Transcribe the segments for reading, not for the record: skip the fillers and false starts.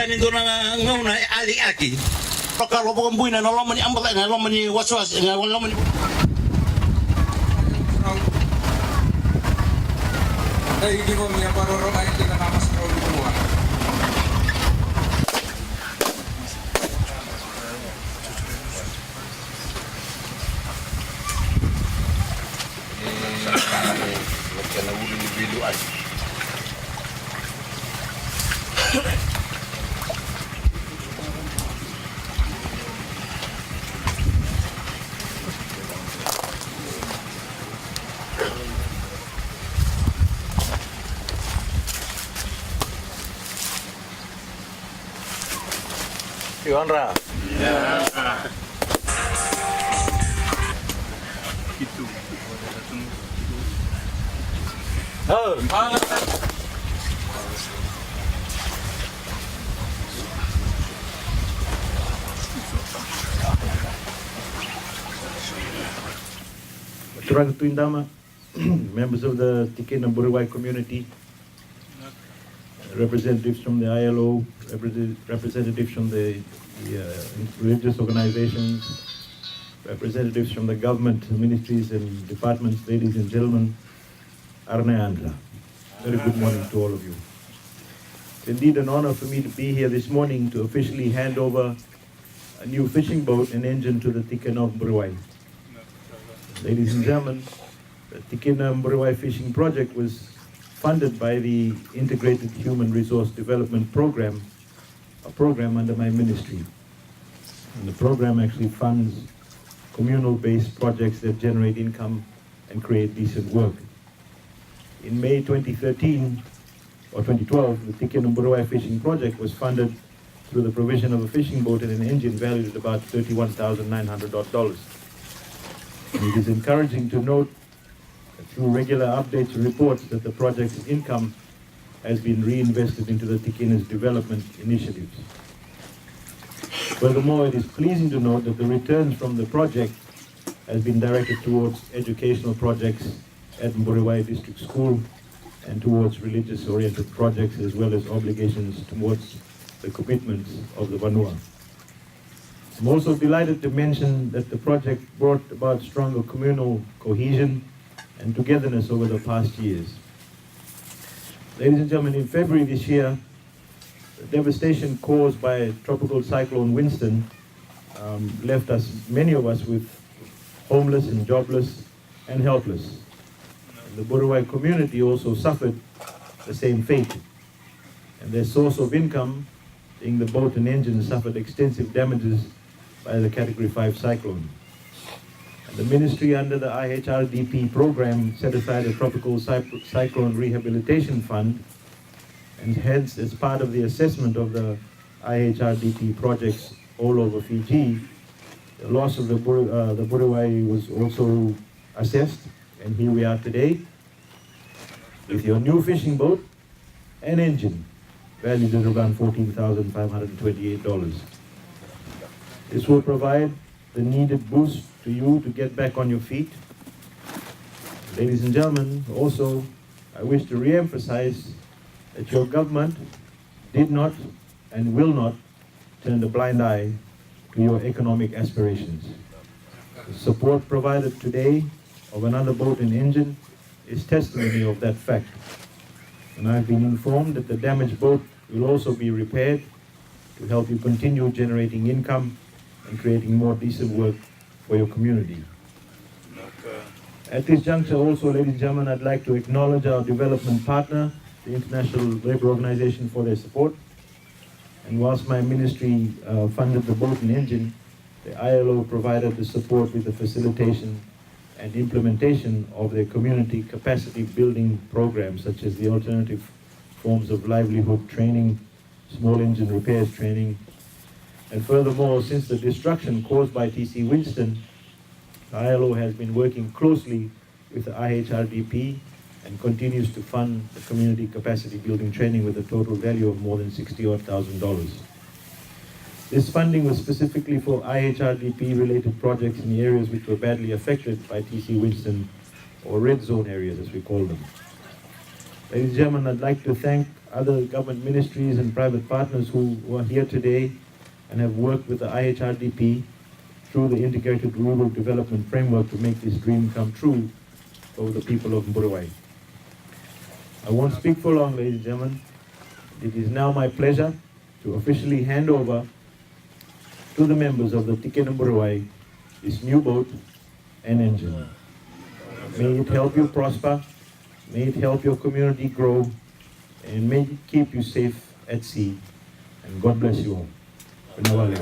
Yan ito na nguna ali-aki. Pakalo po kang buhay na nalaman ni ambal na nalaman ni waswas na nalaman ni. Dahil hindi mo niya parorong ay hindi na namas ko gumawa. Nagkanahuli ni Biluan. Yuanra. Itu. Oh. Tuindama, members of the Tikina of Burewai community, representatives from the ILO, representatives from the religious organizations, representatives from the government ministries and departments, ladies and gentlemen, Arne Andra. Very good morning to all of you. It's indeed an honor for me to be here this morning to officially hand over a new fishing boat and engine to the Tikina of Burewai. Ladies and gentlemen, the Tikina of Burewai fishing project was funded by the Integrated Human Resource Development Program, a program under my ministry. And the program actually funds communal-based projects that generate income and create decent work. In May 2013 or 2012, the Tikina of Burewai fishing project was funded through the provision of a fishing boat and an engine valued at about $31,900. And it is encouraging to note through regular updates and reports that the project's income has been reinvested into the Tikina's development initiatives. Furthermore, it is pleasing to note that the returns from the project has been directed towards educational projects at Burewai District School and towards religious-oriented projects as well as obligations towards the commitments of the Vanua. I'm also delighted to mention that the project brought about stronger communal cohesion and togetherness over the past years. Ladies and gentlemen, in February this year, the devastation caused by Tropical Cyclone Winston left many of us with homeless and jobless and helpless. And the Burewai community also suffered the same fate. And their source of income, being the boat and engine, suffered extensive damages by the Category 5 cyclone. And the ministry under the IHRDP program set aside a Tropical Cyclone Rehabilitation Fund, and hence as part of the assessment of the IHRDP projects all over Fiji, the loss of the Burewai was also assessed, and here we are today with your new fishing boat and engine valued at around $14,528. This will provide the needed boost to you to get back on your feet. Ladies and gentlemen, also, I wish to re-emphasize that your government did not and will not turn a blind eye to your economic aspirations. The support provided today of another boat and engine is testimony of that fact. And I've been informed that the damaged boat will also be repaired to help you continue generating income and creating more decent work for your community. At this juncture also, ladies and gentlemen, I'd like to acknowledge our development partner, the International Labour Organization, for their support. And whilst my ministry funded the boat and engine, the ILO provided the support with the facilitation and implementation of their community capacity building programs, such as the alternative forms of livelihood training, small engine repairs training. And furthermore, since the destruction caused by TC Winston, the ILO has been working closely with the IHRDP and continues to fund the community capacity building training with a total value of more than $60,000. This funding was specifically for IHRDP related projects in the areas which were badly affected by TC Winston, or red zone areas as we call them. Ladies and gentlemen, I'd like to thank other government ministries and private partners who are here today and have worked with the IHRDP through the Integrated Rural Development Framework to make this dream come true for the people of Burewai. I won't speak for long, ladies and gentlemen. It is now my pleasure to officially hand over to the members of the Tikina of Burewai this new boat and engine. May it help you prosper, may it help your community grow, and may it keep you safe at sea. And God bless you all. Pinawala.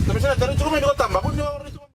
Tapi saya dari cuma ini kau tambah pun